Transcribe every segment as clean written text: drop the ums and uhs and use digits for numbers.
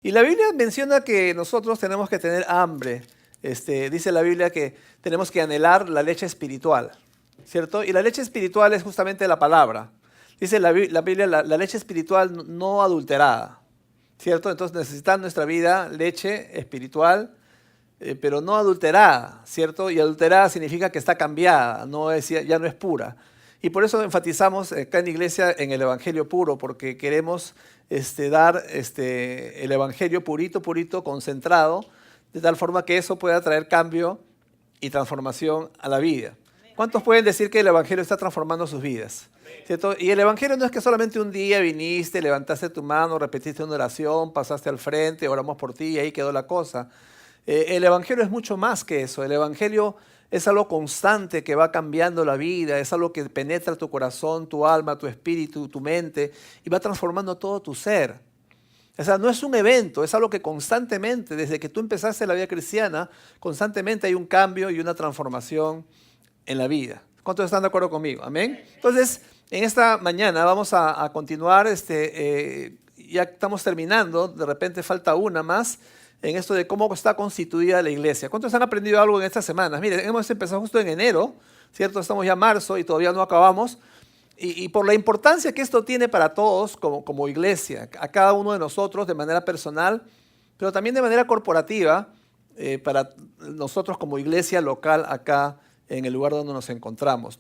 Y la Biblia menciona que nosotros tenemos que tener hambre. Dice la Biblia que tenemos que anhelar la leche espiritual, ¿cierto? Y la leche espiritual es justamente la palabra. Dice la Biblia, la leche espiritual no adulterada, ¿cierto? Entonces necesita en nuestra vida leche espiritual, pero no adulterada, ¿cierto? Y adulterada significa que está cambiada, ya no es pura. Y por eso enfatizamos acá en la iglesia en el evangelio puro, porque queremos dar el evangelio purito, purito, concentrado, de tal forma que eso pueda traer cambio y transformación a la vida. ¿Cuántos pueden decir que el evangelio está transformando sus vidas? ¿Cierto? Y el evangelio no es que solamente un día viniste, levantaste tu mano, repetiste una oración, pasaste al frente, oramos por ti y ahí quedó la cosa. El evangelio es mucho más que eso. El evangelio es algo constante que va cambiando la vida, es algo que penetra tu corazón, tu alma, tu espíritu, tu mente y va transformando todo tu ser. O sea, no es un evento, es algo que constantemente, desde que tú empezaste la vida cristiana, constantemente hay un cambio y una transformación en la vida. ¿Cuántos están de acuerdo conmigo? Amén. Entonces, en esta mañana vamos a continuar, ya estamos terminando, de repente falta una más, en esto de cómo está constituida la iglesia. ¿Cuántos han aprendido algo en estas semanas? Miren, hemos empezado justo en enero, ¿cierto? Estamos ya en marzo y todavía no acabamos. Y por la importancia que esto tiene para todos como iglesia, a cada uno de nosotros de manera personal, pero también de manera corporativa, para nosotros como iglesia local acá en el lugar donde nos encontramos.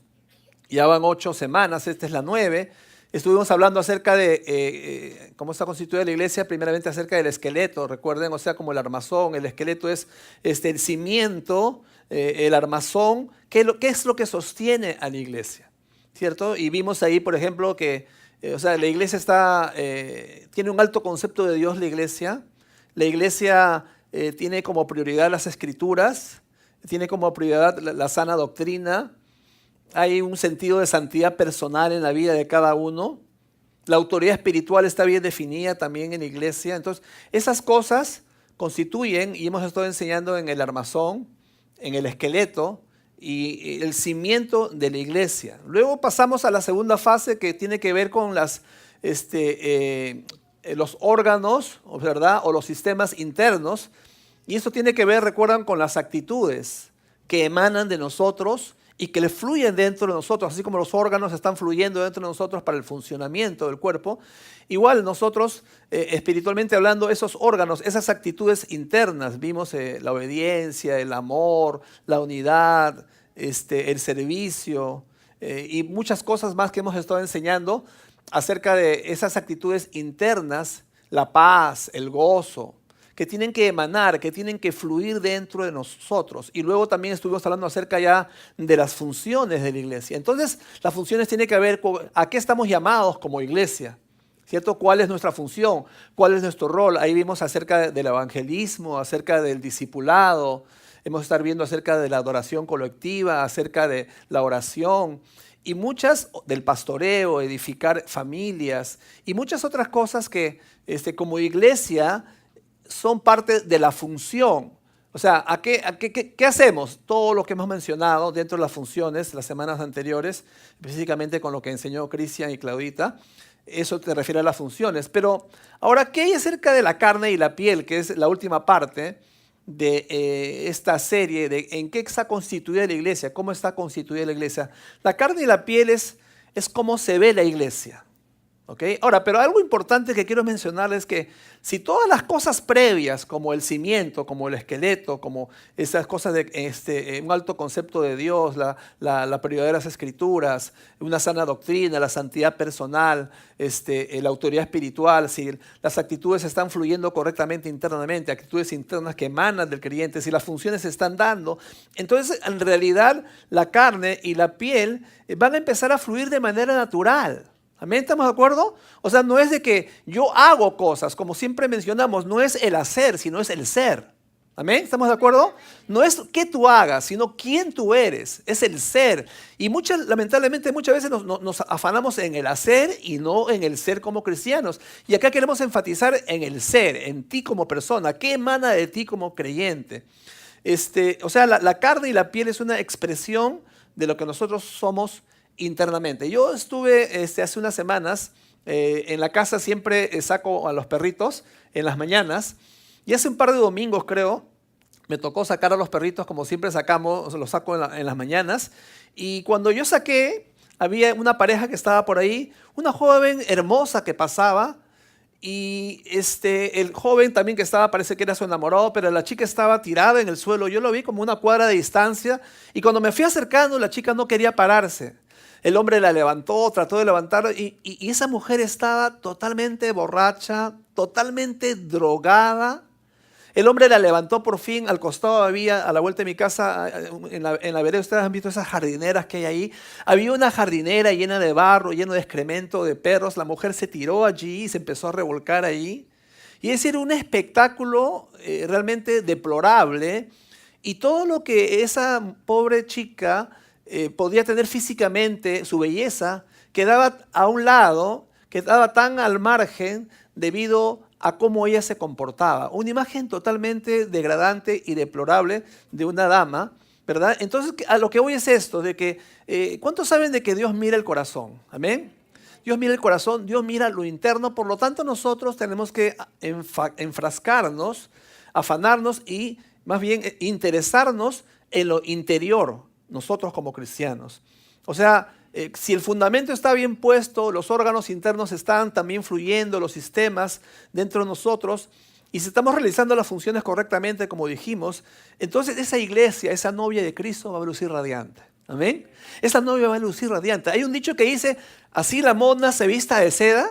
Ya van 8 semanas, esta es la 9. Estuvimos hablando acerca de cómo está constituida la iglesia, primeramente acerca del esqueleto, recuerden, o sea, como el armazón. El esqueleto es el cimiento, el armazón, ¿qué es lo que sostiene a la iglesia? ¿Cierto? Y vimos ahí, por ejemplo, que la iglesia tiene un alto concepto de Dios, la iglesia tiene como prioridad las escrituras, tiene como prioridad la sana doctrina, hay un sentido de santidad personal en la vida de cada uno, la autoridad espiritual está bien definida también en la iglesia. Entonces, esas cosas constituyen, y hemos estado enseñando en el armazón, en el esqueleto, y el cimiento de la iglesia. Luego pasamos a la segunda fase que tiene que ver con los órganos, ¿verdad? O los sistemas internos. Y esto tiene que ver, recuerdan, con las actitudes que emanan de nosotros y que le fluyen dentro de nosotros, así como los órganos están fluyendo dentro de nosotros para el funcionamiento del cuerpo. Igual nosotros, espiritualmente hablando, esos órganos, esas actitudes internas, vimos la obediencia, el amor, la unidad, el servicio y muchas cosas más que hemos estado enseñando acerca de esas actitudes internas, la paz, el gozo, que tienen que emanar, que tienen que fluir dentro de nosotros. Y luego también estuvimos hablando acerca ya de las funciones de la iglesia. Entonces, las funciones tienen que ver con a qué estamos llamados como iglesia, ¿cierto? ¿Cuál es nuestra función? ¿Cuál es nuestro rol? Ahí vimos acerca del evangelismo, acerca del discipulado. Hemos estado viendo acerca de la adoración colectiva, acerca de la oración y muchas del pastoreo, edificar familias y muchas otras cosas que como iglesia son parte de la función. O sea, ¿qué hacemos? Todo lo que hemos mencionado dentro de las funciones las semanas anteriores, específicamente con lo que enseñó Cristian y Claudita, eso te refiere a las funciones. Pero ahora, ¿qué hay acerca de la carne y la piel? Que es la última parte de esta serie, de en qué está constituida la iglesia, cómo está constituida la iglesia. La carne y la piel es cómo se ve la iglesia. ¿Okay? Ahora, pero algo importante que quiero mencionarles es que si todas las cosas previas, como el cimiento, como el esqueleto, como esas cosas de un alto concepto de Dios, la prioridad de las escrituras, una sana doctrina, la santidad personal, la autoridad espiritual, si las actitudes están fluyendo correctamente internamente, actitudes internas que emanan del creyente, si las funciones se están dando, entonces en realidad la carne y la piel van a empezar a fluir de manera natural. ¿Amén? ¿Estamos de acuerdo? O sea, no es de que yo hago cosas, como siempre mencionamos, no es el hacer, sino es el ser. ¿Amén? ¿Estamos de acuerdo? No es qué tú hagas, sino quién tú eres, es el ser. Y lamentablemente muchas veces nos afanamos en el hacer y no en el ser como cristianos. Y acá queremos enfatizar en el ser, en ti como persona, qué emana de ti como creyente. O sea, la carne y la piel es una expresión de lo que nosotros somos internamente. Yo estuve hace unas semanas En la casa siempre saco a los perritos en las mañanas. Y hace un par de domingos, creo, me tocó sacar a los perritos como siempre sacamos, los saco en las mañanas. Y cuando yo saqué, había una pareja que estaba por ahí, una joven hermosa que pasaba. Y el joven también que estaba, parece que era su enamorado, pero la chica estaba tirada en el suelo. Yo lo vi como una cuadra de distancia. Y cuando me fui acercando, la chica no quería pararse. El hombre la levantó, trató de levantarla y esa mujer estaba totalmente borracha, totalmente drogada. El hombre la levantó por fin, al costado había, a la vuelta de mi casa, en la vereda, ustedes han visto esas jardineras que hay ahí. Había una jardinera llena de barro, lleno de excremento de perros. La mujer se tiró allí y se empezó a revolcar allí. Y es decir, un espectáculo realmente deplorable. Y todo lo que esa pobre chica podía tener físicamente, su belleza, quedaba a un lado, quedaba tan al margen debido a cómo ella se comportaba. Una imagen totalmente degradante y deplorable de una dama, ¿verdad? Entonces, a lo que voy es esto, de que, ¿cuántos saben de que Dios mira el corazón? ¿Amén? Dios mira el corazón, Dios mira lo interno, por lo tanto nosotros tenemos que enfrascarnos, afanarnos y más bien interesarnos en lo interior, nosotros como cristianos. O sea, si el fundamento está bien puesto, los órganos internos están también fluyendo, los sistemas dentro de nosotros, y si estamos realizando las funciones correctamente, como dijimos, entonces esa iglesia, esa novia de Cristo va a lucir radiante. ¿Amén? Esa novia va a lucir radiante. Hay un dicho que dice, así la mona se vista de seda,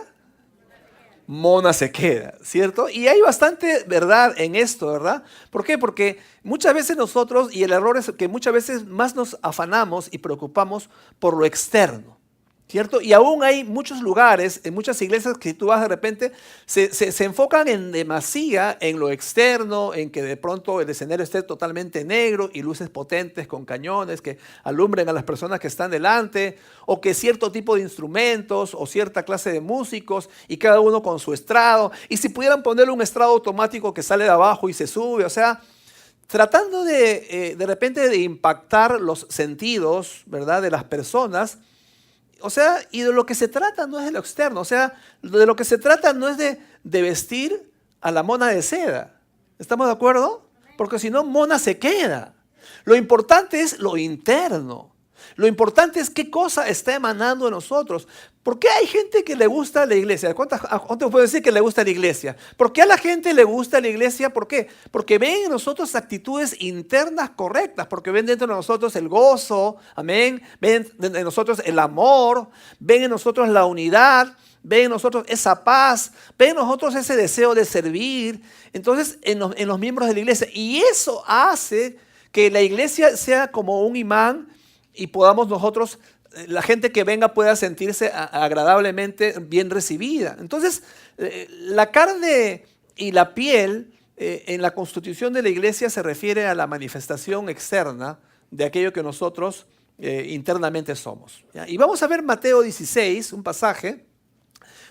mona se queda, ¿cierto? Y hay bastante verdad en esto, ¿verdad? ¿Por qué? Porque muchas veces nosotros, y el error es que muchas veces más nos afanamos y preocupamos por lo externo, ¿cierto? Y aún hay muchos lugares, en muchas iglesias que tú vas de repente, se enfocan en demasía en lo externo, en que de pronto el escenario esté totalmente negro y luces potentes con cañones que alumbren a las personas que están delante, o que cierto tipo de instrumentos o cierta clase de músicos y cada uno con su estrado. Y si pudieran ponerle un estrado automático que sale de abajo y se sube, o sea, tratando de repente de impactar los sentidos, ¿verdad?, de las personas. O sea, y de lo que se trata no es de lo externo, o sea, de lo que se trata no es de vestir a la mona de seda. ¿Estamos de acuerdo? Porque si no, mona se queda. Lo importante es lo interno. Lo importante es qué cosa está emanando de nosotros. ¿Por qué hay gente que le gusta la iglesia? ¿Cuántos pueden decir que le gusta la iglesia? ¿Por qué a la gente le gusta la iglesia? ¿Por qué? Porque ven en nosotros actitudes internas correctas, porque ven dentro de nosotros el gozo, amén, ven en nosotros el amor, ven en nosotros la unidad, ven en nosotros esa paz, ven en nosotros ese deseo de servir, entonces en los miembros de la iglesia. Y eso hace que la iglesia sea como un imán y podamos nosotros, la gente que venga pueda sentirse agradablemente bien recibida. Entonces, la carne y la piel en la constitución de la iglesia se refiere a la manifestación externa de aquello que nosotros internamente somos. ¿Ya? Y vamos a ver Mateo 16, un pasaje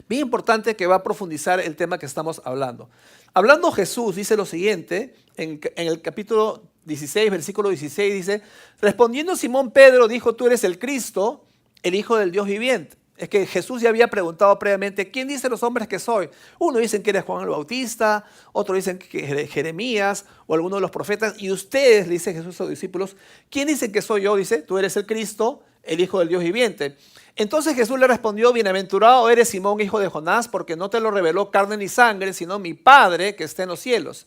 bien importante que va a profundizar el tema que estamos hablando. Hablando Jesús dice lo siguiente, en el capítulo 16, versículo 16 dice, respondiendo Simón Pedro dijo, tú eres el Cristo, el Hijo del Dios viviente. Es que Jesús ya había preguntado previamente, ¿quién dicen los hombres que soy? Uno dicen que eres Juan el Bautista, otro dicen que eres Jeremías o alguno de los profetas. Y ustedes, le dice Jesús a sus discípulos, ¿quién dicen que soy yo? Dice, tú eres el Cristo, el Hijo del Dios viviente. Entonces Jesús le respondió, bienaventurado eres Simón, hijo de Jonás, porque no te lo reveló carne ni sangre, sino mi Padre que está en los cielos.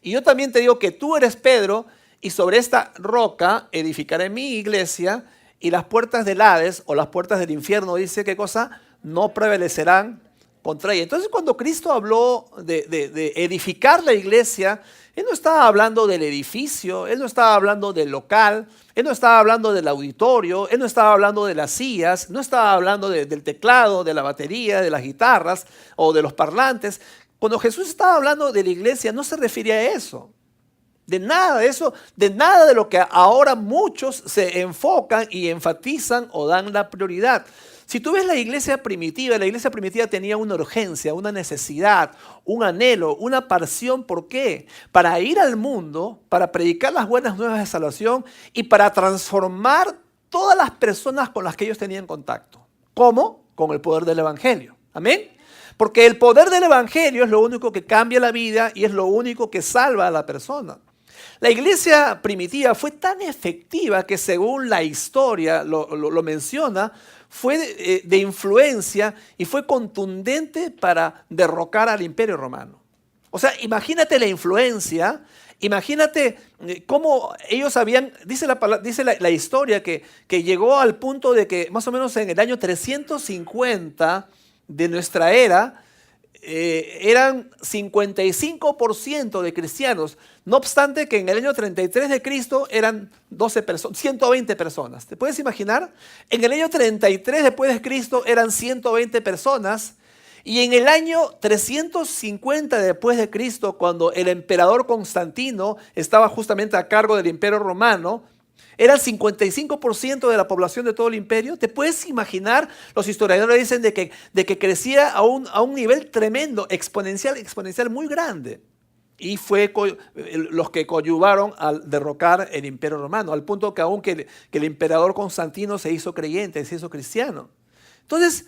Y yo también te digo que tú eres Pedro, y sobre esta roca edificaré mi iglesia, y las puertas del Hades, o las puertas del infierno, dice, ¿qué cosa? No prevalecerán contra ella. Entonces cuando Cristo habló de edificar la iglesia, Él no estaba hablando del edificio, Él no estaba hablando del local, Él no estaba hablando del auditorio, Él no estaba hablando de las sillas, no estaba hablando del teclado, de la batería, de las guitarras o de los parlantes. Cuando Jesús estaba hablando de la iglesia, no se refería a eso. De nada de eso, de nada de lo que ahora muchos se enfocan y enfatizan o dan la prioridad. Si tú ves la iglesia primitiva tenía una urgencia, una necesidad, un anhelo, una pasión. ¿Por qué? Para ir al mundo, para predicar las buenas nuevas de salvación y para transformar todas las personas con las que ellos tenían contacto. ¿Cómo? Con el poder del evangelio. Amén. Porque el poder del evangelio es lo único que cambia la vida y es lo único que salva a la persona. La iglesia primitiva fue tan efectiva que según la historia lo menciona, fue de influencia y fue contundente para derrocar al Imperio Romano. O sea, imagínate la influencia, imagínate cómo ellos habían, dice la historia que llegó al punto de que más o menos en el año 350 de nuestra era, eran 55% de cristianos. No obstante que en el año 33 de Cristo eran 120 personas. ¿Te puedes imaginar? En el año 33 después de Cristo eran 120 personas. Y en el año 350 después de Cristo, cuando el emperador Constantino estaba justamente a cargo del Imperio Romano, era el 55% de la población de todo el imperio. ¿Te puedes imaginar? Los historiadores dicen de que crecía a un nivel tremendo, exponencial muy grande. Y fue los que coadyuvaron al derrocar el Imperio Romano, al punto que aún que el emperador Constantino se hizo creyente, se hizo cristiano. Entonces,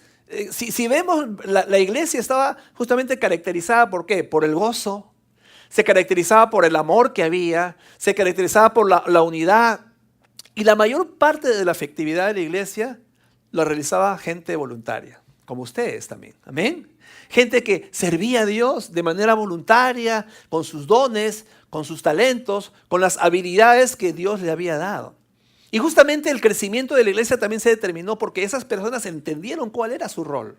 si vemos, la iglesia estaba justamente caracterizada ¿por qué? Por el gozo, se caracterizaba por el amor que había, se caracterizaba por la unidad. Y la mayor parte de la efectividad de la iglesia lo realizaba gente voluntaria, como ustedes también. Amén. Gente que servía a Dios de manera voluntaria, con sus dones, con sus talentos, con las habilidades que Dios le había dado. Y justamente el crecimiento de la iglesia también se determinó porque esas personas entendieron cuál era su rol,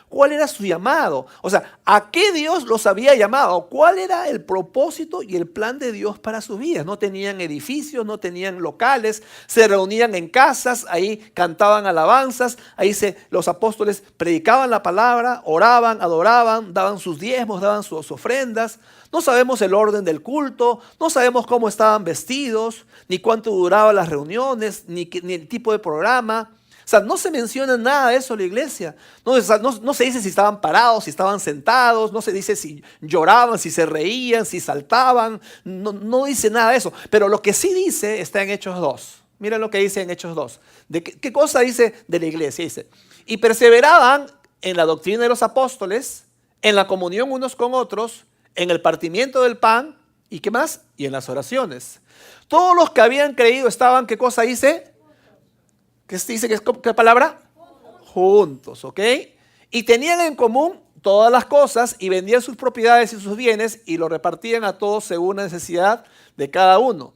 cuál era su llamado. O sea, ¿a qué Dios los había llamado? ¿Cuál era el propósito y el plan de Dios para sus vidas? No tenían edificios, no tenían locales, se reunían en casas, ahí cantaban alabanzas, ahí los apóstoles predicaban la palabra, oraban, adoraban, daban sus diezmos, daban sus ofrendas. No sabemos el orden del culto, no sabemos cómo estaban vestidos, ni cuánto duraban las reuniones, ni el tipo de programa. O sea, no se menciona nada de eso en la iglesia. No se dice si estaban parados, si estaban sentados, no se dice si lloraban, si se reían, si saltaban. No dice nada de eso. Pero lo que sí dice está en Hechos 2. Mira lo que dice en Hechos 2. ¿Qué cosa dice de la iglesia? Dice, y perseveraban en la doctrina de los apóstoles, en la comunión unos con otros, en el partimiento del pan, ¿y qué más? Y en las oraciones. Todos los que habían creído estaban, ¿qué cosa dice? ¿Qué dice? ¿Qué palabra? Juntos, ¿ok? Y tenían en común todas las cosas y vendían sus propiedades y sus bienes y lo repartían a todos según la necesidad de cada uno.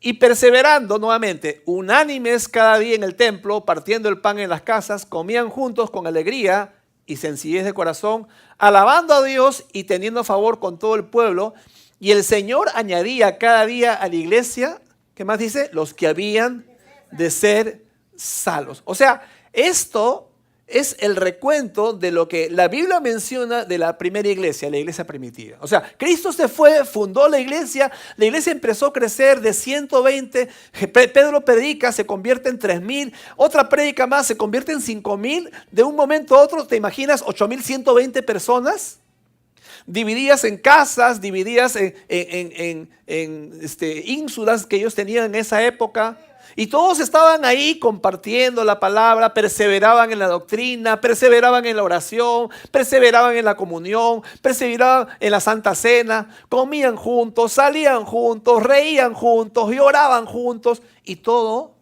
Y perseverando nuevamente, unánimes cada día en el templo, partiendo el pan en las casas, comían juntos con alegría y sencillez de corazón, alabando a Dios y teniendo favor con todo el pueblo. Y el Señor añadía cada día a la iglesia, ¿qué más dice? Los que habían de ser salvos. O sea, esto es el recuento de lo que la Biblia menciona de la primera iglesia, la iglesia primitiva. O sea, Cristo se fue, fundó la iglesia empezó a crecer de 120, Pedro predica, se convierte en 3,000, otra prédica más, se convierte en 5,000, de un momento a otro, ¿te imaginas 8,120 personas? Divididas en casas, divididas en ínsulas que ellos tenían en esa época. Y todos estaban ahí compartiendo la palabra, perseveraban en la doctrina, perseveraban en la oración, perseveraban en la comunión, perseveraban en la Santa Cena, comían juntos, salían juntos, reían juntos y oraban juntos. Y todo,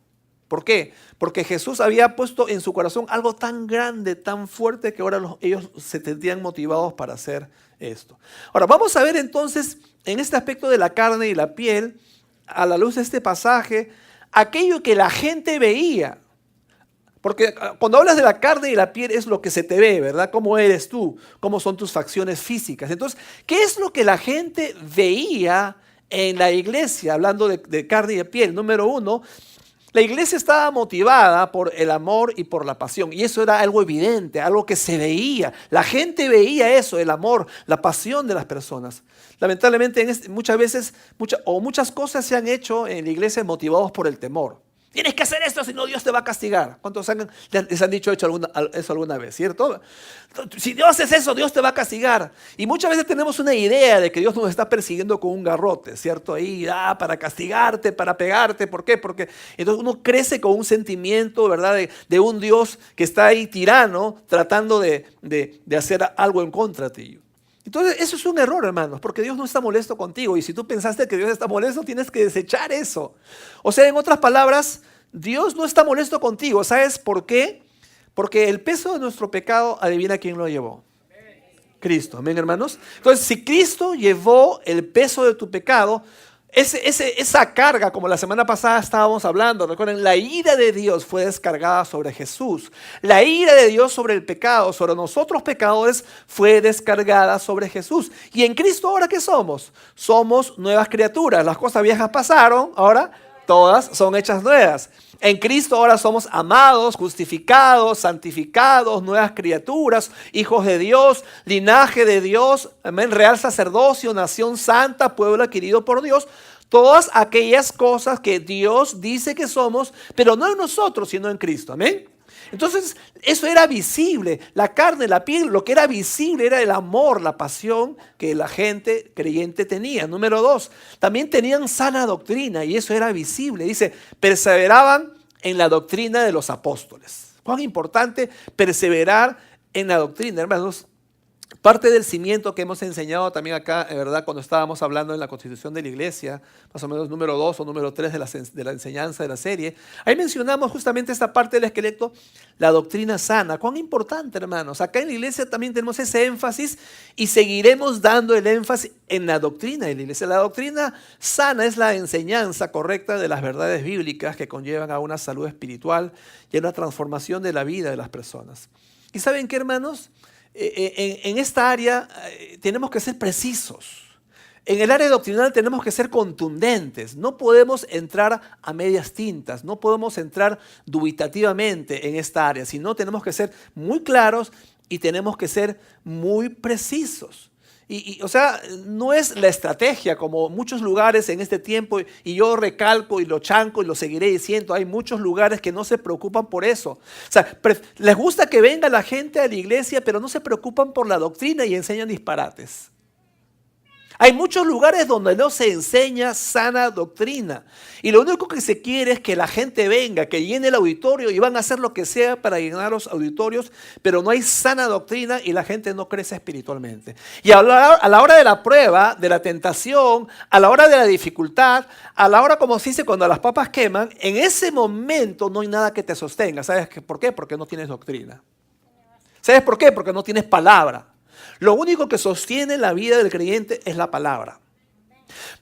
¿por qué? Porque Jesús había puesto en su corazón algo tan grande, tan fuerte, que ahora ellos se sentían motivados para hacer esto. Ahora, vamos a ver entonces en este aspecto de la carne y la piel, a la luz de este pasaje, aquello que la gente veía. Porque cuando hablas de la carne y la piel es lo que se te ve, ¿verdad? ¿Cómo eres tú? ¿Cómo son tus facciones físicas? Entonces, ¿qué es lo que la gente veía en la iglesia? Hablando de carne y de piel. Número uno, la iglesia estaba motivada por el amor y por la pasión. Y eso era algo evidente, algo que se veía. La gente veía eso, el amor, la pasión de las personas. Lamentablemente muchas veces, muchas cosas se han hecho en la iglesia motivados por el temor. Tienes que hacer esto, si no Dios te va a castigar. ¿Cuántos les han dicho eso alguna vez, cierto? Si Dios haces eso, Dios te va a castigar. Y muchas veces tenemos una idea de que Dios nos está persiguiendo con un garrote, ¿cierto? Ahí, para castigarte, para pegarte. ¿Por qué? Porque entonces uno crece con un sentimiento, ¿verdad? De un Dios que está ahí tirano, tratando de hacer algo en contra de ti. Entonces eso es un error, hermanos, porque Dios no está molesto contigo, y si tú pensaste que Dios está molesto, tienes que desechar eso. O sea, en otras palabras, Dios no está molesto contigo. ¿Sabes por qué? Porque el peso de nuestro pecado, adivina quién lo llevó. Cristo, amén, hermanos. Entonces, si Cristo llevó el peso de tu pecado, esa carga, como la semana pasada estábamos hablando, recuerden, la ira de Dios fue descargada sobre Jesús. La ira de Dios sobre el pecado, sobre nosotros pecadores, fue descargada sobre Jesús. Y en Cristo, ¿ahora qué somos? Somos nuevas criaturas. Las cosas viejas pasaron, ahora todas son hechas nuevas. En Cristo ahora somos amados, justificados, santificados, nuevas criaturas, hijos de Dios, linaje de Dios, amén, real sacerdocio, nación santa, pueblo adquirido por Dios. Todas aquellas cosas que Dios dice que somos, pero no en nosotros, sino en Cristo, amén. Entonces, eso era visible, la carne, la piel, lo que era visible era el amor, la pasión que la gente creyente tenía. Número 2, también tenían sana doctrina, y eso era visible. Dice, perseveraban en la doctrina de los apóstoles. Cuán importante perseverar en la doctrina, hermanos. Parte del cimiento que hemos enseñado también acá, ¿verdad? Cuando estábamos hablando en la constitución de la iglesia, más o menos número 2 o número 3 de la enseñanza de la serie, ahí mencionamos justamente esta parte del esqueleto, la doctrina sana. Cuán importante, hermanos. Acá en la iglesia también tenemos ese énfasis, y seguiremos dando el énfasis en la doctrina de la iglesia. La doctrina sana es la enseñanza correcta de las verdades bíblicas que conllevan a una salud espiritual y a una transformación de la vida de las personas. ¿Y saben qué, hermanos? En esta área tenemos que ser precisos. En el área doctrinal tenemos que ser contundentes. No podemos entrar a medias tintas, no podemos entrar dubitativamente en esta área, sino tenemos que ser muy claros y tenemos que ser muy precisos. O sea, no es la estrategia como muchos lugares en este tiempo, y yo recalco y lo chanco y lo seguiré diciendo, hay muchos lugares que no se preocupan por eso. O sea, les gusta que venga la gente a la iglesia, pero no se preocupan por la doctrina y enseñan disparates. Hay muchos lugares donde no se enseña sana doctrina, y lo único que se quiere es que la gente venga, que llene el auditorio, y van a hacer lo que sea para llenar los auditorios, pero no hay sana doctrina y la gente no crece espiritualmente. Y a la hora de la prueba, de la tentación, a la hora de la dificultad, a la hora, como se dice, cuando las papas queman, en ese momento no hay nada que te sostenga. ¿Sabes por qué? Porque no tienes doctrina. ¿Sabes por qué? Porque no tienes palabra. Lo único que sostiene la vida del creyente es la palabra.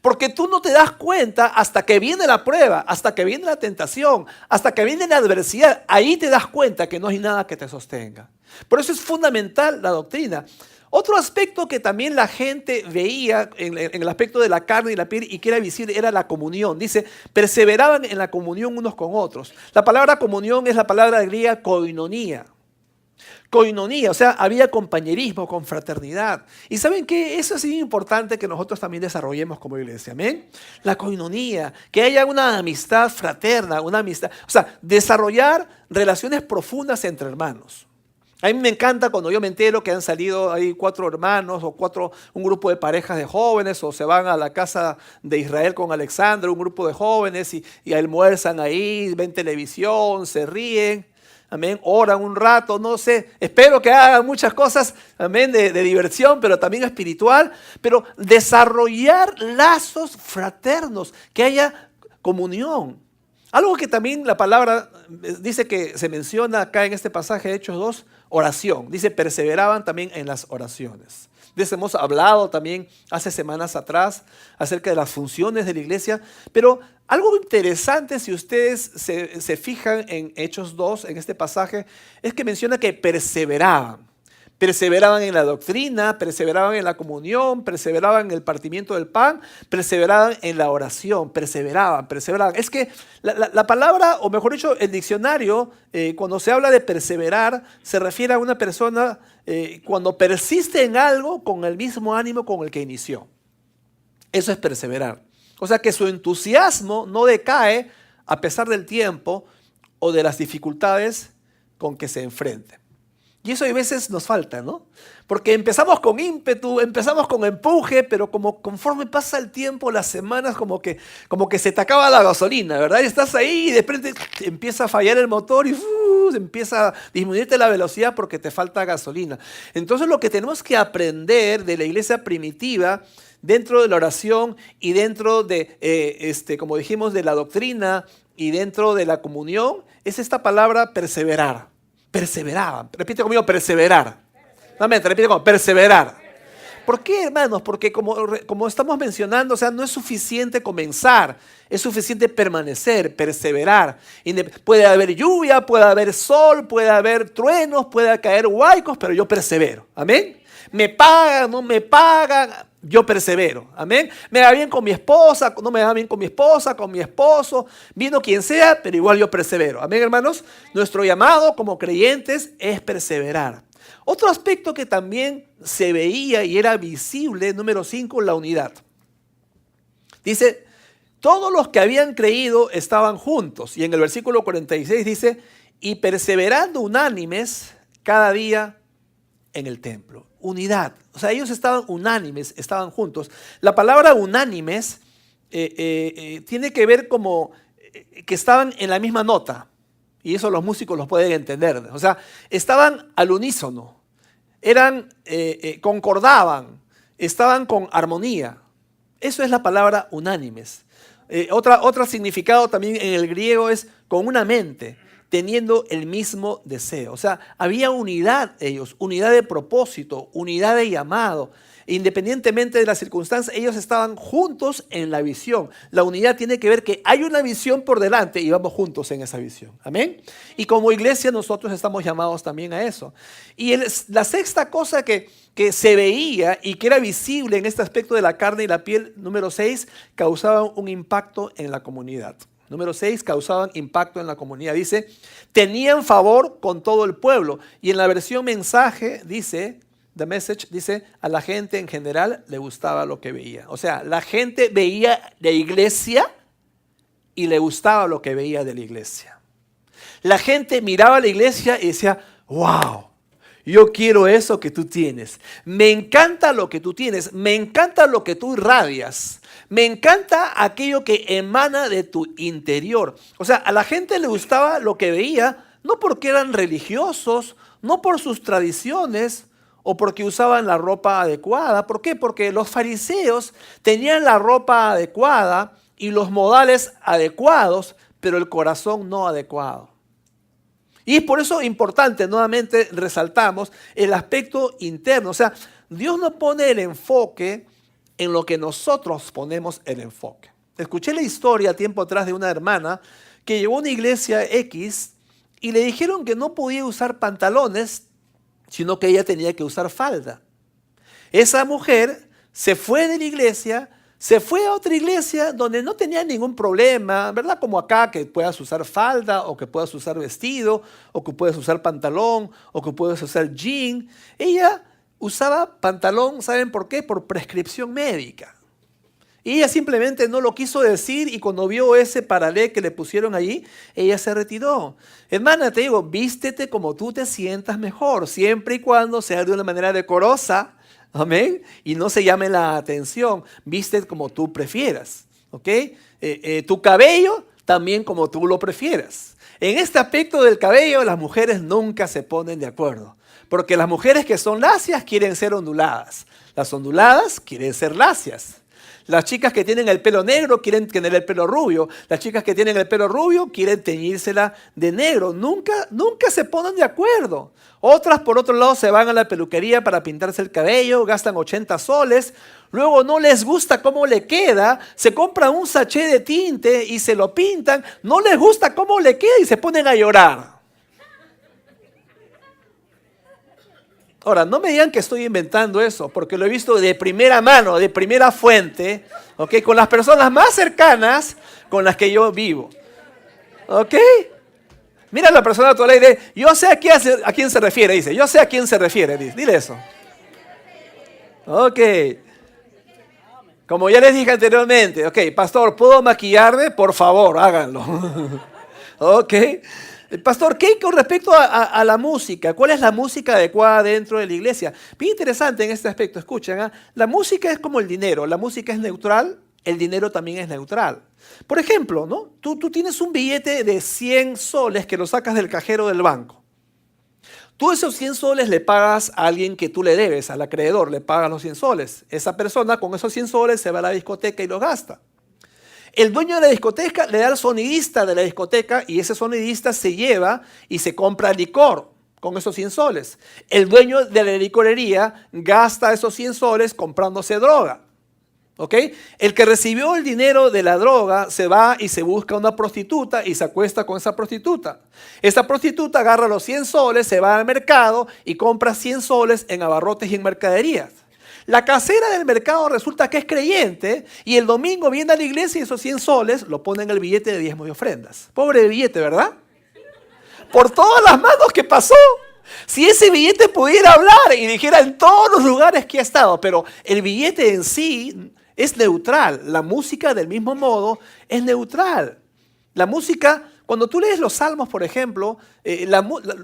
Porque tú no te das cuenta hasta que viene la prueba, hasta que viene la tentación, hasta que viene la adversidad. Ahí te das cuenta que no hay nada que te sostenga. Por eso es fundamental la doctrina. Otro aspecto que también la gente veía en el aspecto de la carne y la piel, y que era visible, era la comunión. Dice, perseveraban en la comunión unos con otros. La palabra comunión es la palabra griega koinonía. Coinonía, o sea, había compañerismo, confraternidad. ¿Y saben qué? Eso es importante que nosotros también desarrollemos como iglesia, ¿amén? La coinonía, que haya una amistad fraterna, una amistad, o sea, desarrollar relaciones profundas entre hermanos. A mí me encanta cuando yo me entero que han salido ahí 4 hermanos o un grupo de parejas de jóvenes, o se van a la casa de Israel con Alexandra, un grupo de jóvenes, y almuerzan ahí, ven televisión, se ríen. Amén, oran un rato, no sé, espero que hagan muchas cosas, amén, de diversión, pero también espiritual, pero desarrollar lazos fraternos, que haya comunión. Algo que también la palabra dice que se menciona acá en este pasaje de Hechos 2, oración. Dice, perseveraban también en las oraciones. De eso hemos hablado también hace semanas atrás acerca de las funciones de la iglesia, pero algo interesante, si ustedes se fijan en Hechos 2, en este pasaje, es que menciona que perseveraban. Perseveraban en la doctrina, perseveraban en la comunión, perseveraban en el partimiento del pan, perseveraban en la oración, perseveraban. Es que la palabra, o mejor dicho, el diccionario, cuando se habla de perseverar, se refiere a una persona cuando persiste en algo con el mismo ánimo con el que inició. Eso es perseverar. O sea que su entusiasmo no decae a pesar del tiempo o de las dificultades con que se enfrenten. Y eso a veces nos falta, ¿no? Porque empezamos con ímpetu, empezamos con empuje, pero como conforme pasa el tiempo, las semanas, como que se te acaba la gasolina, ¿verdad? Y estás ahí y de repente empieza a fallar el motor y empieza a disminuirte la velocidad porque te falta gasolina. Entonces lo que tenemos que aprender de la iglesia primitiva, dentro de la oración y dentro de, como dijimos, de la doctrina y dentro de la comunión, es esta palabra perseverar. Perseveraban. Repite conmigo, perseverar. Nuevamente, repite conmigo, perseverar. ¿Por qué, hermanos? Porque como estamos mencionando, o sea, no es suficiente comenzar, es suficiente permanecer, perseverar. Puede haber lluvia, puede haber sol, puede haber truenos, puede caer huaicos, pero yo persevero. Amén. Me pagan, no me pagan, yo persevero. Amén. Me va bien con mi esposa, no me va bien con mi esposa, con mi esposo, vino quien sea, pero igual yo persevero. Amén, hermanos. Nuestro llamado como creyentes es perseverar. Otro aspecto que también se veía y era visible, número 5, la unidad. Dice, todos los que habían creído estaban juntos. Y en el versículo 46 dice, y perseverando unánimes cada día en el templo. Unidad. O sea, ellos estaban unánimes, estaban juntos. La palabra unánimes tiene que ver como que estaban en la misma nota. Y eso los músicos los pueden entender. O sea, estaban al unísono. Concordaban. Estaban con armonía. Eso es la palabra unánimes. Otro significado también en el griego es con una mente, teniendo el mismo deseo. O sea, había unidad ellos, unidad de propósito, unidad de llamado. Independientemente de las circunstancias, ellos estaban juntos en la visión. La unidad tiene que ver que hay una visión por delante y vamos juntos en esa visión. Amén. Y como iglesia nosotros estamos llamados también a eso. Y la sexta cosa que se veía y que era visible en este aspecto de la carne y la piel, número 6, causaban un impacto en la comunidad. Número 6, causaban impacto en la comunidad. Dice, tenían favor con todo el pueblo. Y en la versión mensaje dice, The Message, dice, a la gente en general le gustaba lo que veía. O sea, la gente veía la iglesia y le gustaba lo que veía de la iglesia. La gente miraba la iglesia y decía, wow, yo quiero eso que tú tienes. Me encanta lo que tú tienes. Me encanta lo que tú irradias. Me encanta aquello que emana de tu interior. O sea, a la gente le gustaba lo que veía, no porque eran religiosos, no por sus tradiciones o porque usaban la ropa adecuada. ¿Por qué? Porque los fariseos tenían la ropa adecuada y los modales adecuados, pero el corazón no adecuado. Y es por eso importante, nuevamente resaltamos, el aspecto interno. O sea, Dios no pone el enfoque en lo que nosotros ponemos el enfoque. Escuché la historia tiempo atrás de una hermana que llegó a una iglesia X y le dijeron que no podía usar pantalones, sino que ella tenía que usar falda. Esa mujer se fue de la iglesia, se fue a otra iglesia donde no tenía ningún problema, ¿verdad? Como acá, que puedas usar falda, o que puedas usar vestido, o que puedas usar pantalón, o que puedas usar jean. Ella usaba pantalón, ¿saben por qué? Por prescripción médica. Y ella simplemente no lo quiso decir y cuando vio ese paralé que le pusieron allí, ella se retiró. Hermana, te digo, vístete como tú te sientas mejor, siempre y cuando sea de una manera decorosa. Amén. Y no se llame la atención. Viste como tú prefieras. ¿Ok? Tu cabello también como tú lo prefieras. En este aspecto del cabello, las mujeres nunca se ponen de acuerdo. Porque las mujeres que son lacias quieren ser onduladas. Las onduladas quieren ser lacias. Las chicas que tienen el pelo negro quieren tener el pelo rubio. Las chicas que tienen el pelo rubio quieren teñírsela de negro. Nunca se ponen de acuerdo. Otras, por otro lado, se van a la peluquería para pintarse el cabello, gastan 80 soles. Luego no les gusta cómo le queda, se compran un sachet de tinte y se lo pintan. No les gusta cómo le queda y se ponen a llorar. Ahora, no me digan que estoy inventando eso, porque lo he visto de primera mano, de primera fuente, ¿ok? Con las personas más cercanas con las que yo vivo. ¿Ok? Mira a la persona a tu lado y dice, yo sé a quién se refiere, dice. Yo sé a quién se refiere, dice. Dile eso. Ok. Como ya les dije anteriormente, ok, pastor, ¿puedo maquillarme? Por favor, háganlo. Ok. Pastor, ¿qué con respecto a la música? ¿Cuál es la música adecuada dentro de la iglesia? Bien interesante en este aspecto, escuchen, ¿ah? La música es como el dinero, la música es neutral, el dinero también es neutral. Por ejemplo, ¿no? Tú tienes un billete de 100 soles que lo sacas del cajero del banco. Tú esos 100 soles le pagas a alguien que tú le debes, al acreedor, le pagas los 100 soles. Esa persona con esos 100 soles se va a la discoteca y los gasta. El dueño de la discoteca le da al sonidista de la discoteca y ese sonidista se lleva y se compra licor con esos 100 soles. El dueño de la licorería gasta esos 100 soles comprándose droga. ¿Ok? El que recibió el dinero de la droga se va y se busca una prostituta y se acuesta con esa prostituta. Esa prostituta agarra los 100 soles, se va al mercado y compra 100 soles en abarrotes y en mercaderías. La casera del mercado resulta que es creyente y el domingo viene a la iglesia y esos 100 soles lo pone en el billete de diezmos y ofrendas. Pobre billete, ¿verdad? Por todas las manos que pasó. Si ese billete pudiera hablar y dijera en todos los lugares que ha estado, pero el billete en sí es neutral. La música del mismo modo es neutral. La música, cuando tú lees los salmos, por ejemplo,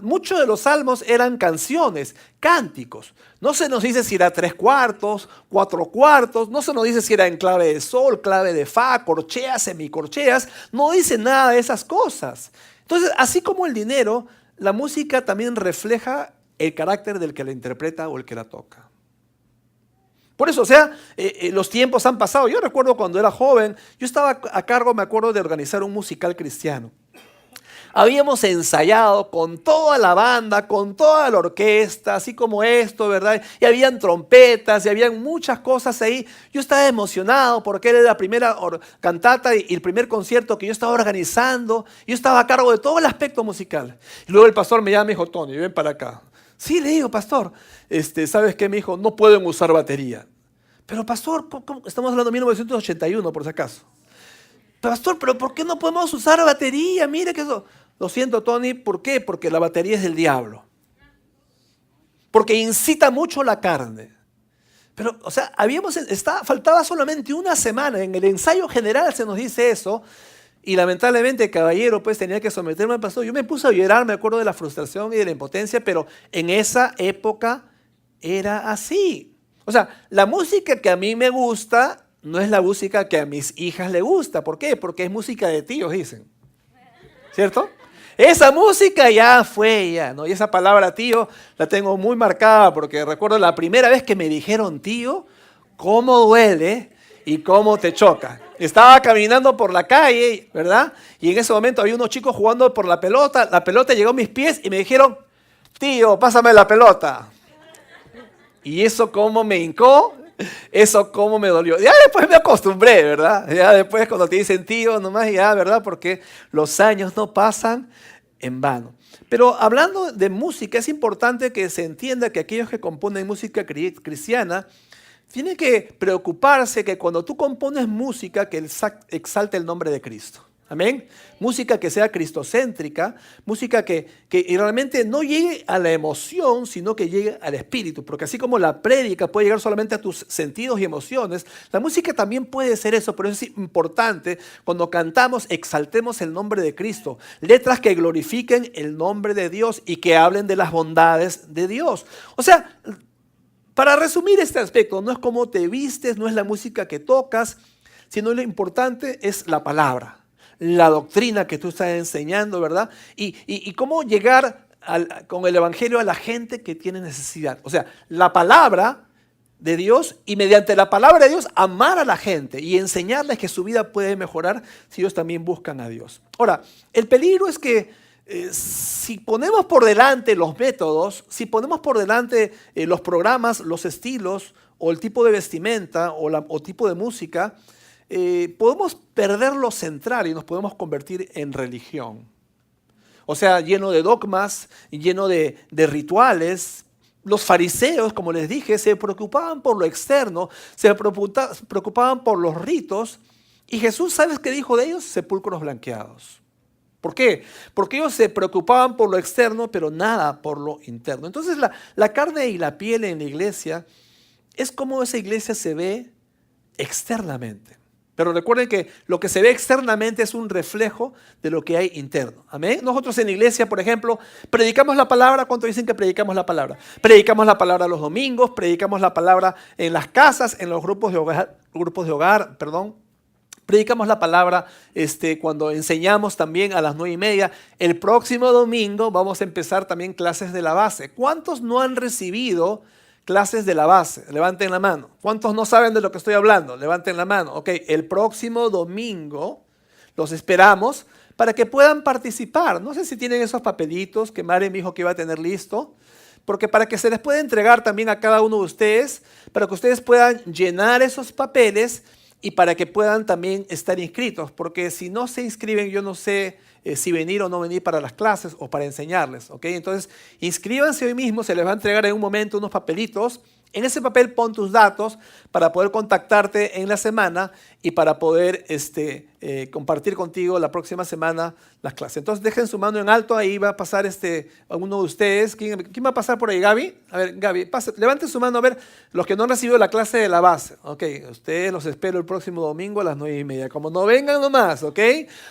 muchos de los salmos eran canciones, cánticos. No se nos dice si era 3/4, 4/4, no se nos dice si era en clave de sol, clave de fa, corcheas, semicorcheas, no dice nada de esas cosas. Entonces, así como el dinero, la música también refleja el carácter del que la interpreta o el que la toca. Por eso, o sea, los tiempos han pasado. Yo recuerdo cuando era joven, yo estaba a cargo, me acuerdo, de organizar un musical cristiano. Habíamos ensayado con toda la banda, con toda la orquesta, así como esto, ¿verdad? Y habían trompetas y habían muchas cosas ahí. Yo estaba emocionado porque era la primera cantata y el primer concierto que yo estaba organizando. Yo estaba a cargo de todo el aspecto musical. Y luego el pastor me llama y me dijo, Tony, ven para acá. Sí, le digo, pastor, ¿sabes qué? Me dijo, no pueden usar batería. Pero pastor, ¿cómo? Estamos hablando de 1981, por si acaso. Pastor, pero ¿por qué no podemos usar batería? Mire que eso... Lo siento, Tony, ¿por qué? Porque la batería es del diablo. Porque incita mucho la carne. Pero, o sea, faltaba solamente una semana. En el ensayo general se nos dice eso. Y lamentablemente, caballero, pues tenía que someterme al pastor. Yo me puse a llorar, me acuerdo de la frustración y de la impotencia, pero en esa época era así. O sea, la música que a mí me gusta no es la música que a mis hijas les gusta. ¿Por qué? Porque es música de tíos, dicen. ¿Cierto? Esa música ya fue, ya, ¿no? Y esa palabra tío la tengo muy marcada porque recuerdo la primera vez que me dijeron tío, cómo duele y cómo te choca. Estaba caminando por la calle, ¿verdad? Y en ese momento había unos chicos jugando por la pelota llegó a mis pies y me dijeron, tío, pásame la pelota. Y eso cómo me hincó, eso cómo me dolió. Ya después me acostumbré, ¿verdad? Ya después cuando te dicen tío, nomás ya, ¿verdad? Porque los años no pasan en vano. Pero hablando de música, es importante que se entienda que aquellos que componen música cristiana tienen que preocuparse que cuando tú compones música que exalte el nombre de Cristo. Amén. Música que sea cristocéntrica, música que realmente no llegue a la emoción, sino que llegue al espíritu. Porque así como la prédica puede llegar solamente a tus sentidos y emociones, la música también puede ser eso. Pero es importante, cuando cantamos, exaltemos el nombre de Cristo. Letras que glorifiquen el nombre de Dios y que hablen de las bondades de Dios. O sea, para resumir este aspecto, no es cómo te vistes, no es la música que tocas, sino lo importante es la palabra. La doctrina que tú estás enseñando, ¿verdad? Y cómo llegar con el evangelio a la gente que tiene necesidad. O sea, la palabra de Dios y mediante la palabra de Dios amar a la gente y enseñarles que su vida puede mejorar si ellos también buscan a Dios. Ahora, el peligro es que si ponemos por delante los métodos, si ponemos por delante los programas, los estilos o el tipo de vestimenta o tipo de música, podemos perder lo central y nos podemos convertir en religión. O sea, lleno de dogmas, lleno de rituales. Los fariseos, como les dije, se preocupaban por lo externo, se preocupaban por los ritos. Y Jesús, ¿sabes qué dijo de ellos? Sepulcros blanqueados. ¿Por qué? Porque ellos se preocupaban por lo externo, pero nada por lo interno. Entonces la carne y la piel en la iglesia es como esa iglesia se ve externamente. Pero recuerden que lo que se ve externamente es un reflejo de lo que hay interno. Amén. Nosotros en la iglesia, por ejemplo, predicamos la palabra. ¿Cuántos dicen que predicamos la palabra? Predicamos la palabra los domingos, predicamos la palabra en las casas, en los grupos de hogar, perdón. Predicamos la palabra cuando enseñamos también a las 9:30. El próximo domingo vamos a empezar también clases de la base. ¿Cuántos no han recibido clases de la base? Levanten la mano. ¿Cuántos no saben de lo que estoy hablando? Levanten la mano. Ok, el próximo domingo los esperamos para que puedan participar. No sé si tienen esos papelitos que Mari me dijo que iba a tener listo, porque para que se les pueda entregar también a cada uno de ustedes, para que ustedes puedan llenar esos papeles y para que puedan también estar inscritos, porque si no se inscriben yo no sé si venir o no venir para las clases o para enseñarles, ¿ok? Entonces, inscríbanse hoy mismo, se les va a entregar en un momento unos papelitos. En ese papel pon tus datos para poder contactarte en la semana y para poder compartir contigo la próxima semana las clases. Entonces, dejen su mano en alto, ahí va a pasar alguno de ustedes. ¿Quién va a pasar por ahí? ¿Gaby? A ver, Gaby, levanten su mano a ver los que no han recibido la clase de la base. Ok, ustedes los espero el próximo domingo a las 9:30. Como no vengan nomás, ok,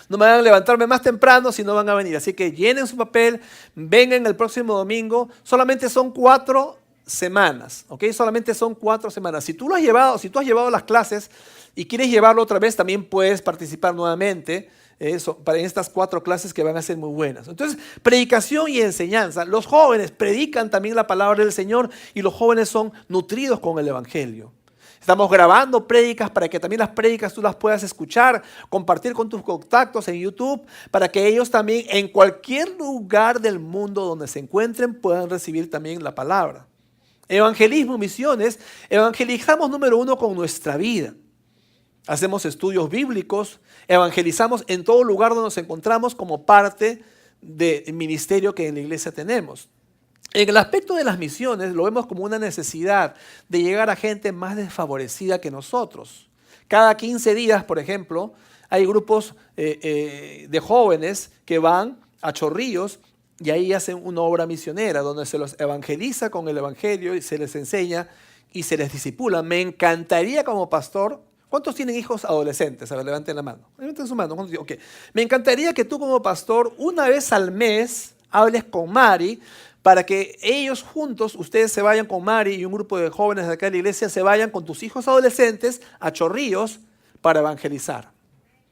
no me van a levantarme más temprano si no van a venir. Así que llenen su papel, vengan el próximo domingo. Solamente son 4 semanas, ¿ok? Solamente son 4 semanas. Si tú has llevado las clases y quieres llevarlo otra vez, también puedes participar nuevamente para estas 4 clases que van a ser muy buenas. Entonces, predicación y enseñanza. Los jóvenes predican también la palabra del Señor y los jóvenes son nutridos con el Evangelio. Estamos grabando prédicas para que también las prédicas tú las puedas escuchar, compartir con tus contactos en YouTube, para que ellos también en cualquier lugar del mundo donde se encuentren puedan recibir también la palabra. Evangelismo, misiones, evangelizamos número 1 con nuestra vida. Hacemos estudios bíblicos, evangelizamos en todo lugar donde nos encontramos como parte del ministerio que en la iglesia tenemos. En el aspecto de las misiones lo vemos como una necesidad de llegar a gente más desfavorecida que nosotros. Cada 15 días, por ejemplo, hay grupos de jóvenes que van a Chorrillos y ahí hacen una obra misionera donde se los evangeliza con el evangelio y se les enseña y se les discipula. Me encantaría como pastor. ¿Cuántos tienen hijos adolescentes? A ver, levanten la mano. Levanten su mano. Okay. Me encantaría que tú como pastor una vez al mes hables con Mari para que ellos juntos, ustedes se vayan con Mari y un grupo de jóvenes de acá de la iglesia, se vayan con tus hijos adolescentes a Chorrillos para evangelizar.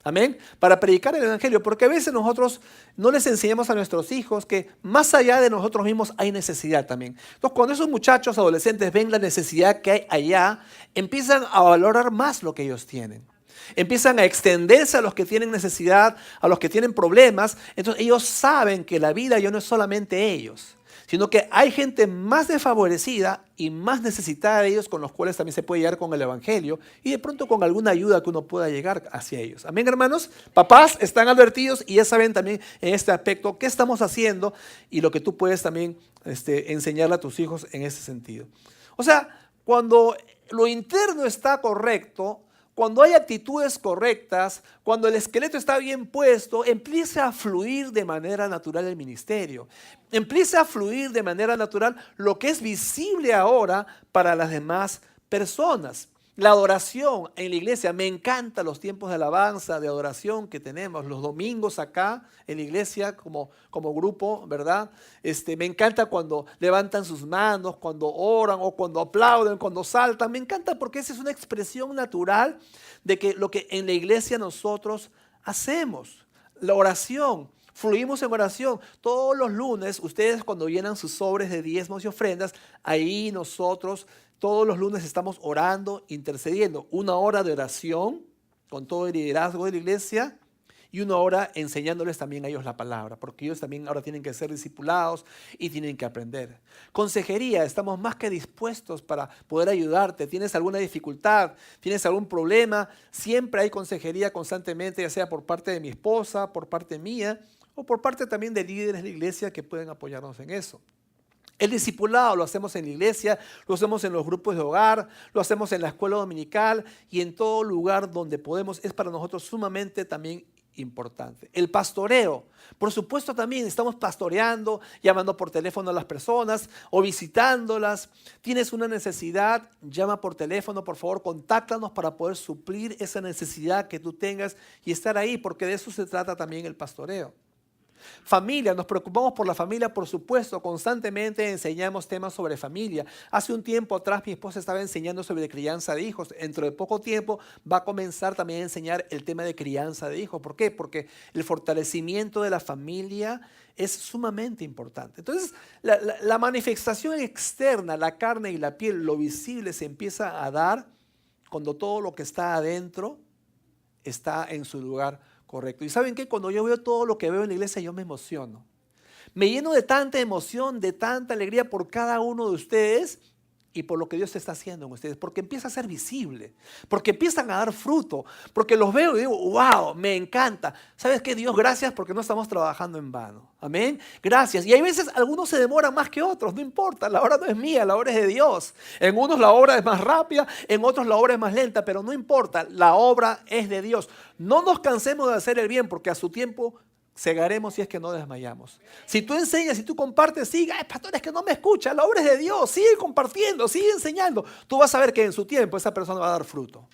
Amén. Para predicar el evangelio, porque a veces nosotros no les enseñamos a nuestros hijos que más allá de nosotros mismos hay necesidad también. Entonces, cuando esos muchachos adolescentes ven la necesidad que hay allá, empiezan a valorar más lo que ellos tienen. Empiezan a extenderse a los que tienen necesidad, a los que tienen problemas. Entonces, ellos saben que la vida ya no es solamente ellos, sino que hay gente más desfavorecida y más necesitada de ellos con los cuales también se puede llegar con el evangelio y de pronto con alguna ayuda que uno pueda llegar hacia ellos. Amén, hermanos. Papás están advertidos y ya saben también en este aspecto qué estamos haciendo y lo que tú puedes también enseñarle a tus hijos en ese sentido. O sea, cuando lo interno está correcto, cuando hay actitudes correctas, cuando el esqueleto está bien puesto, empieza a fluir de manera natural el ministerio. Empieza a fluir de manera natural lo que es visible ahora para las demás personas. La adoración en la iglesia, me encantan los tiempos de alabanza, de adoración que tenemos los domingos acá en la iglesia como grupo, ¿verdad? Me encanta cuando levantan sus manos, cuando oran o cuando aplauden, cuando saltan. Me encanta porque esa es una expresión natural de que lo que en la iglesia nosotros hacemos. La oración. Fluimos en oración. Todos los lunes, ustedes cuando llenan sus sobres de diezmos y ofrendas, ahí nosotros todos los lunes estamos orando, intercediendo. 1 hora de oración con todo el liderazgo de la iglesia y 1 hora enseñándoles también a ellos la palabra, porque ellos también ahora tienen que ser discipulados y tienen que aprender. Consejería, estamos más que dispuestos para poder ayudarte. ¿Tienes alguna dificultad? ¿Tienes algún problema? Siempre hay consejería constantemente, ya sea por parte de mi esposa, por parte mía o por parte también de líderes de la iglesia que pueden apoyarnos en eso. El discipulado lo hacemos en la iglesia, lo hacemos en los grupos de hogar, lo hacemos en la escuela dominical y en todo lugar donde podemos. Es para nosotros sumamente también importante. El pastoreo, por supuesto también estamos pastoreando, llamando por teléfono a las personas o visitándolas. Tienes una necesidad, llama por teléfono, por favor, contáctanos para poder suplir esa necesidad que tú tengas y estar ahí, porque de eso se trata también el pastoreo. Familia, nos preocupamos por la familia, por supuesto, constantemente enseñamos temas sobre familia. Hace un tiempo atrás mi esposa estaba enseñando sobre crianza de hijos. Dentro de poco tiempo va a comenzar también a enseñar el tema de crianza de hijos. ¿Por qué? Porque el fortalecimiento de la familia es sumamente importante. Entonces, la manifestación externa, la carne y la piel, lo visible se empieza a dar cuando todo lo que está adentro está en su lugar correcto. ¿Y saben qué? Cuando yo veo todo lo que veo en la iglesia, yo me emociono. Me lleno de tanta emoción, de tanta alegría por cada uno de ustedes y por lo que Dios está haciendo en ustedes. Porque empieza a ser visible, porque empiezan a dar fruto, porque los veo y digo, wow, me encanta. ¿Sabes qué? Dios, gracias porque no estamos trabajando en vano. Amén. Gracias. Y hay veces algunos se demoran más que otros, no importa, la obra no es mía, la obra es de Dios. En unos la obra es más rápida, en otros la obra es más lenta, pero no importa, la obra es de Dios. No nos cansemos de hacer el bien porque a su tiempo segaremos si es que no desmayamos. Si tú enseñas, si tú compartes, sigue, pastor, es que no me escucha, la obra es de Dios, sigue compartiendo, sigue enseñando. Tú vas a ver que en su tiempo esa persona va a dar fruto.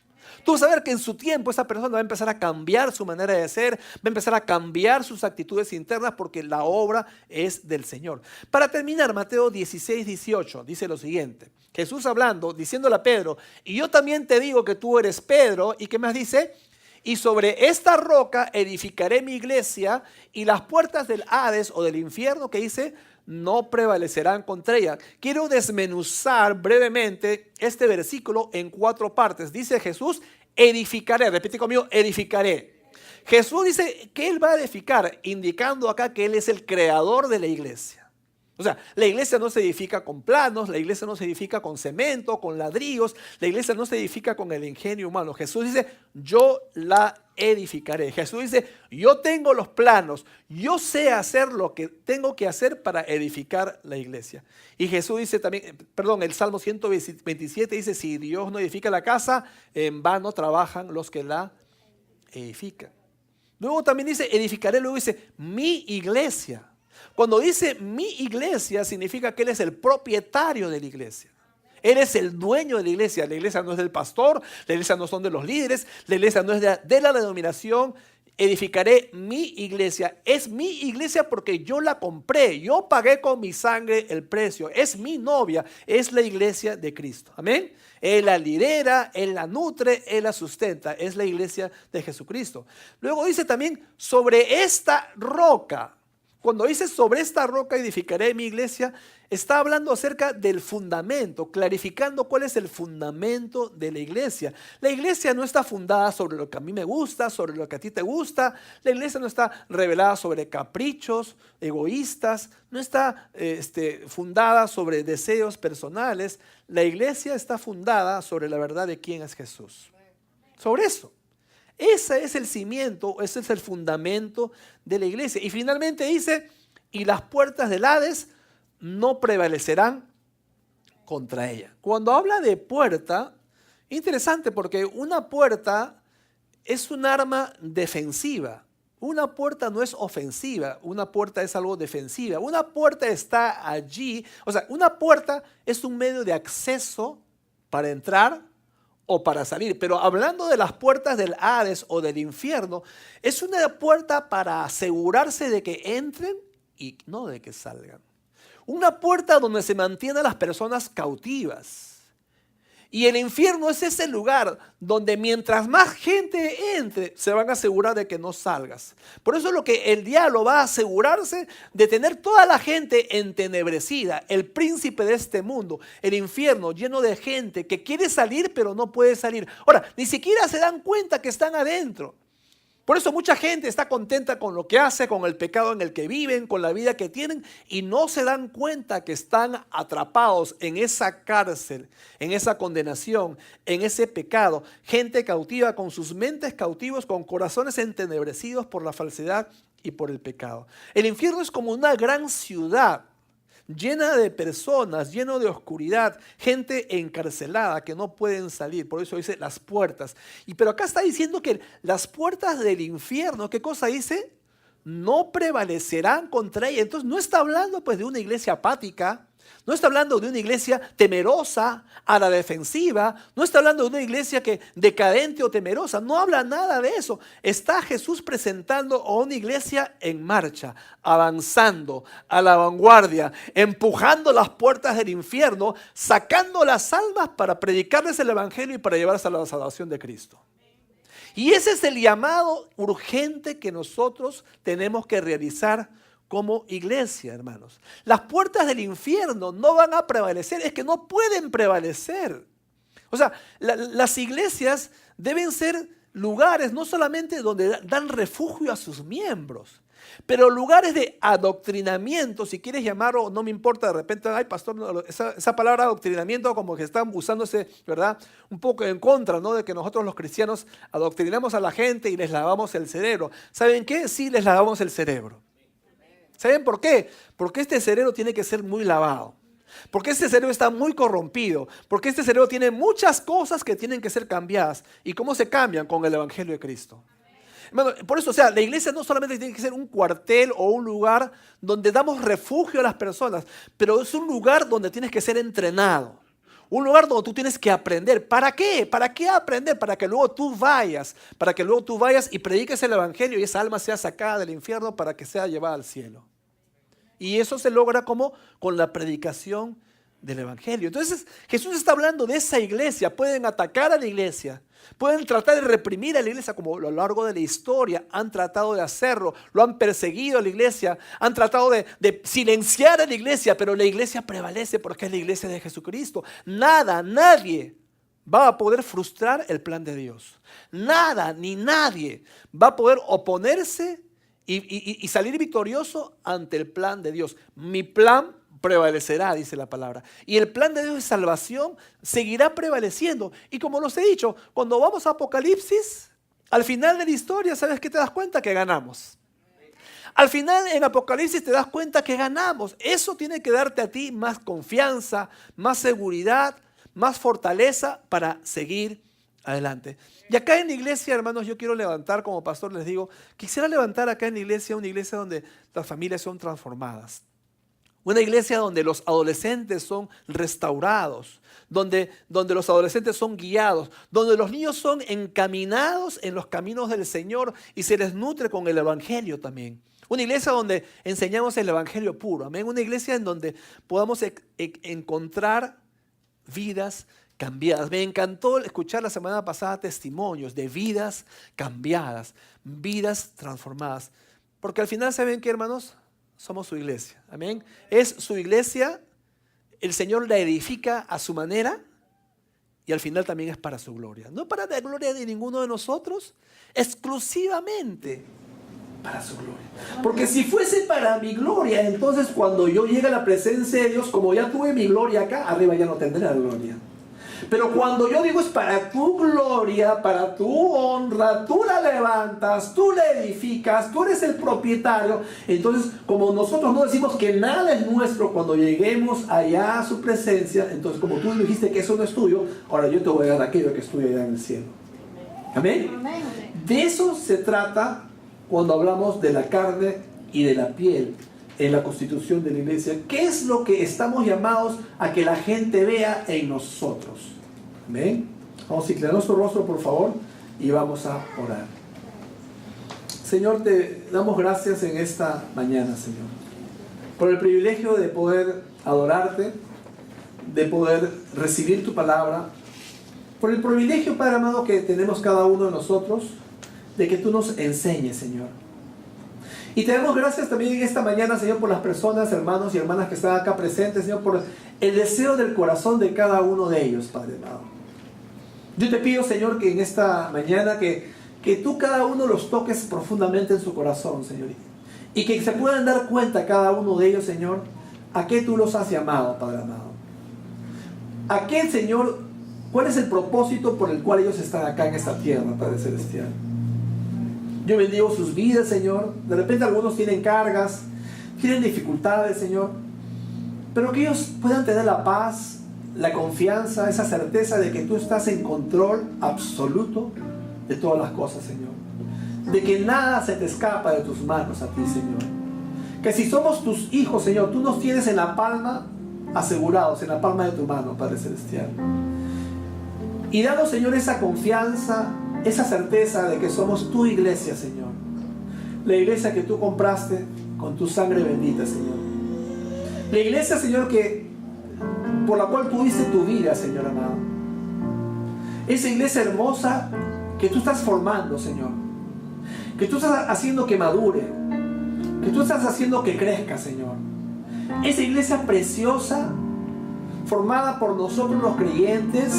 Tú vas a ver que en su tiempo esa persona va a empezar a cambiar su manera de ser, va a empezar a cambiar sus actitudes internas porque la obra es del Señor. Para terminar, Mateo 16, 18 dice lo siguiente. Jesús hablando, diciéndole a Pedro, y yo también te digo que tú eres Pedro, ¿y qué más dice? Y sobre esta roca edificaré mi iglesia y las puertas del Hades o del infierno, que dice, no prevalecerán contra ella. Quiero desmenuzar brevemente este versículo en 4 partes. Dice Jesús, edificaré. Repite conmigo, edificaré. Jesús dice que Él va a edificar, indicando acá que Él es el creador de la iglesia. O sea, la iglesia no se edifica con planos, la iglesia no se edifica con cemento, con ladrillos, la iglesia no se edifica con el ingenio humano. Jesús dice, yo la edificaré. Jesús dice, yo tengo los planos, yo sé hacer lo que tengo que hacer para edificar la iglesia. Y Jesús dice también, el Salmo 127 dice, si Dios no edifica la casa, en vano trabajan los que la edifican. Luego también dice, edificaré, luego dice, mi iglesia. Cuando dice mi iglesia, significa que Él es el propietario de la iglesia. Él es el dueño de la iglesia. La iglesia no es del pastor, la iglesia no son de los líderes, la iglesia no es de la denominación. Edificaré mi iglesia. Es mi iglesia porque yo la compré. Yo pagué con mi sangre el precio. Es mi novia. Es la iglesia de Cristo. Amén. Él la lidera, Él la nutre, Él la sustenta. Es la iglesia de Jesucristo. Luego dice también sobre esta roca. Cuando dice sobre esta roca edificaré mi iglesia, está hablando acerca del fundamento, clarificando cuál es el fundamento de la iglesia. La iglesia no está fundada sobre lo que a mí me gusta, sobre lo que a ti te gusta. La iglesia no está revelada sobre caprichos egoístas, no está fundada sobre deseos personales. La iglesia está fundada sobre la verdad de quién es Jesús. Sobre eso. Ese es el cimiento, ese es el fundamento de la iglesia. Y finalmente dice, y las puertas del Hades no prevalecerán contra ella. Cuando habla de puerta, interesante porque una puerta es un arma defensiva. Una puerta no es ofensiva, una puerta es algo defensiva. Una puerta está allí, o sea, una puerta es un medio de acceso para entrar o para salir. Pero hablando de las puertas del Hades o del infierno, es una puerta para asegurarse de que entren y no de que salgan. Una puerta donde se mantienen a las personas cautivas. Y el infierno es ese lugar donde mientras más gente entre, se van a asegurar de que no salgas. Por eso es lo que el diablo va a asegurarse de tener toda la gente entenebrecida. El príncipe de este mundo, el infierno lleno de gente que quiere salir pero no puede salir. Ahora, ni siquiera se dan cuenta que están adentro. Por eso mucha gente está contenta con lo que hace, con el pecado en el que viven, con la vida que tienen y no se dan cuenta que están atrapados en esa cárcel, en esa condenación, en ese pecado. Gente cautiva con sus mentes cautivos, con corazones entenebrecidos por la falsedad y por el pecado. El infierno es como una gran ciudad llena de personas, lleno de oscuridad, gente encarcelada que no pueden salir. Por eso dice las puertas. Pero acá está diciendo que las puertas del infierno, ¿qué cosa dice? No prevalecerán contra ella. Entonces no está hablando pues de una iglesia apática, no está hablando de una iglesia temerosa, a la defensiva, no está hablando de una iglesia que decadente o temerosa, no habla nada de eso. Está Jesús presentando a una iglesia en marcha, avanzando a la vanguardia, empujando las puertas del infierno, sacando las almas para predicarles el evangelio y para llevarse a la salvación de Cristo. Y ese es el llamado urgente que nosotros tenemos que realizar como iglesia, hermanos. Las puertas del infierno no van a prevalecer, es que no pueden prevalecer. O sea, las iglesias deben ser lugares no solamente donde dan refugio a sus miembros, pero lugares de adoctrinamiento, si quieres llamarlo, no me importa, de repente, ay pastor, esa palabra adoctrinamiento como que están usándose, ¿verdad? Un poco en contra, ¿no? De que nosotros los cristianos adoctrinamos a la gente y les lavamos el cerebro. ¿Saben qué? Sí, les lavamos el cerebro. ¿Saben por qué? Porque este cerebro tiene que ser muy lavado. Porque este cerebro está muy corrompido. Porque este cerebro tiene muchas cosas que tienen que ser cambiadas. ¿Y cómo se cambian? Con el evangelio de Cristo. Hermano, por eso, o sea, la iglesia no solamente tiene que ser un cuartel o un lugar donde damos refugio a las personas, pero es un lugar donde tienes que ser entrenado. Un lugar donde tú tienes que aprender. ¿Para qué? ¿Para qué aprender? Para que luego tú vayas y prediques el evangelio y esa alma sea sacada del infierno para que sea llevada al cielo. Y eso se logra como con la predicación del evangelio. Entonces Jesús está hablando de esa iglesia. Pueden atacar a la iglesia, pueden tratar de reprimir a la iglesia, como a lo largo de la historia han tratado de hacerlo. Lo han perseguido a la iglesia, han tratado de silenciar a la iglesia, pero la iglesia prevalece porque es la iglesia de Jesucristo. Nadie va a poder frustrar el plan de Dios. Nada ni nadie va a poder oponerse y salir victorioso ante el plan de Dios. Mi plan prevalecerá, dice la palabra. Y el plan de Dios de salvación seguirá prevaleciendo. Y como los he dicho, cuando vamos a Apocalipsis, al final de la historia, ¿sabes qué te das cuenta? Que ganamos. Al final en Apocalipsis te das cuenta que ganamos. Eso tiene que darte a ti más confianza, más seguridad, más fortaleza para seguir adelante. Y acá en la iglesia, hermanos, yo quiero levantar, como pastor les digo, quisiera levantar acá en la iglesia una iglesia donde las familias son transformadas. Una iglesia donde los adolescentes son restaurados, donde los adolescentes son guiados, donde los niños son encaminados en los caminos del Señor y se les nutre con el evangelio también. Una iglesia donde enseñamos el evangelio puro, amén. Una iglesia en donde podamos encontrar vidas cambiadas. Me encantó escuchar la semana pasada testimonios de vidas cambiadas, vidas transformadas. Porque al final, ¿saben qué, hermanos? Somos su iglesia, amén. Es su iglesia, el Señor la edifica a su manera y al final también es para su gloria. No para la gloria de ninguno de nosotros, exclusivamente para su gloria. Porque si fuese para mi gloria, entonces cuando yo llegue a la presencia de Dios, como ya tuve mi gloria acá, arriba ya no tendré la gloria. Pero cuando yo digo es para tu gloria, para tu honra, tú la levantas, tú la edificas, tú eres el propietario. Entonces, como nosotros no decimos que nada es nuestro, cuando lleguemos allá a su presencia, entonces como tú dijiste que eso no es tuyo, ahora yo te voy a dar aquello que es tuyo allá en el cielo. Amén. De eso se trata cuando hablamos de la carne y de la piel en la constitución de la iglesia. ¿Qué es lo que estamos llamados a que la gente vea en nosotros? ¿Amén? Vamos a inclinar nuestro rostro, por favor, y vamos a orar. Señor, te damos gracias en esta mañana, Señor, por el privilegio de poder adorarte, de poder recibir tu palabra, por el privilegio, Padre amado, que tenemos cada uno de nosotros, de que tú nos enseñes, Señor. Y te damos gracias también en esta mañana, Señor, por las personas, hermanos y hermanas que están acá presentes, Señor, por el deseo del corazón de cada uno de ellos, Padre amado. Yo te pido, Señor, que en esta mañana que tú cada uno los toques profundamente en su corazón, Señor. Y que se puedan dar cuenta cada uno de ellos, Señor, a qué tú los has llamado, Padre amado. A qué, Señor, cuál es el propósito por el cual ellos están acá en esta tierra, Padre Celestial. Yo bendigo sus vidas, Señor. De repente algunos tienen cargas, tienen dificultades, Señor. pero que ellos puedan tener la paz, la confianza, esa certeza de que tú estás en control absoluto de todas las cosas, Señor. De que nada se te escapa de tus manos a ti, Señor. Que si somos tus hijos, Señor, tú nos tienes en la palma, asegurados, en la palma de tu mano, Padre Celestial. Y danos, Señor, esa confianza, esa certeza de que somos tu iglesia, Señor. La iglesia que tú compraste con tu sangre bendita, Señor. La iglesia, Señor, por la cual tú diste tu vida, Señor amado. Esa iglesia hermosa que tú estás formando, Señor. Que tú estás haciendo que madure. Que tú estás haciendo que crezca, Señor. Esa iglesia preciosa, formada por nosotros los creyentes,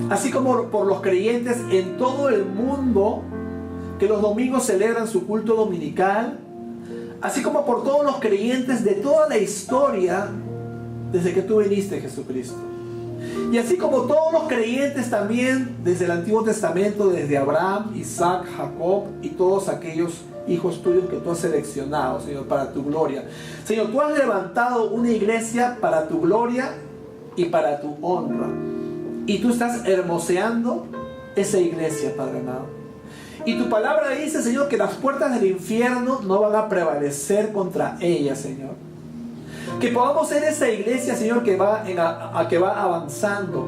así como por los creyentes en todo el mundo, que los domingos celebran su culto dominical, así como por todos los creyentes de toda la historia, desde que tú viniste, Jesucristo. Y así como todos los creyentes también desde el Antiguo Testamento, desde Abraham, Isaac, Jacob y todos aquellos hijos tuyos que tú has seleccionado, Señor, para tu gloria. Señor, tú has levantado una iglesia para tu gloria y para tu honra. Y tú estás hermoseando esa iglesia, Padre amado. Y tu palabra dice, Señor, que las puertas del infierno no van a prevalecer contra ella, Señor. Que podamos ser esa iglesia, Señor, que va avanzando,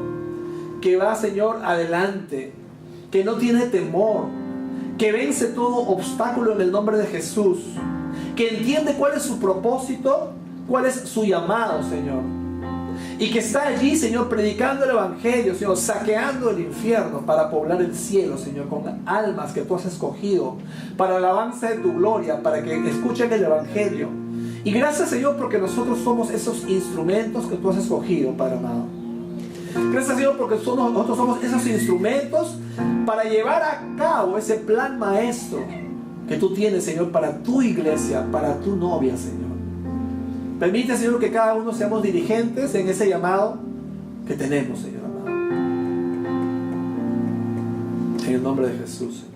que va, Señor, adelante, que no tiene temor, que vence todo obstáculo en el nombre de Jesús, que entiende cuál es su propósito, cuál es su llamado, Señor, y que está allí, Señor, predicando el evangelio, Señor, saqueando el infierno para poblar el cielo, Señor, con almas que tú has escogido para la alabanza de tu gloria, para que escuchen el evangelio. Y gracias, Señor, porque nosotros somos esos instrumentos que tú has escogido, Padre amado. Gracias, Señor, porque nosotros somos esos instrumentos para llevar a cabo ese plan maestro que tú tienes, Señor, para tu iglesia, para tu novia, Señor. Permite, Señor, que cada uno seamos diligentes en ese llamado que tenemos, Señor amado. En el nombre de Jesús, Señor.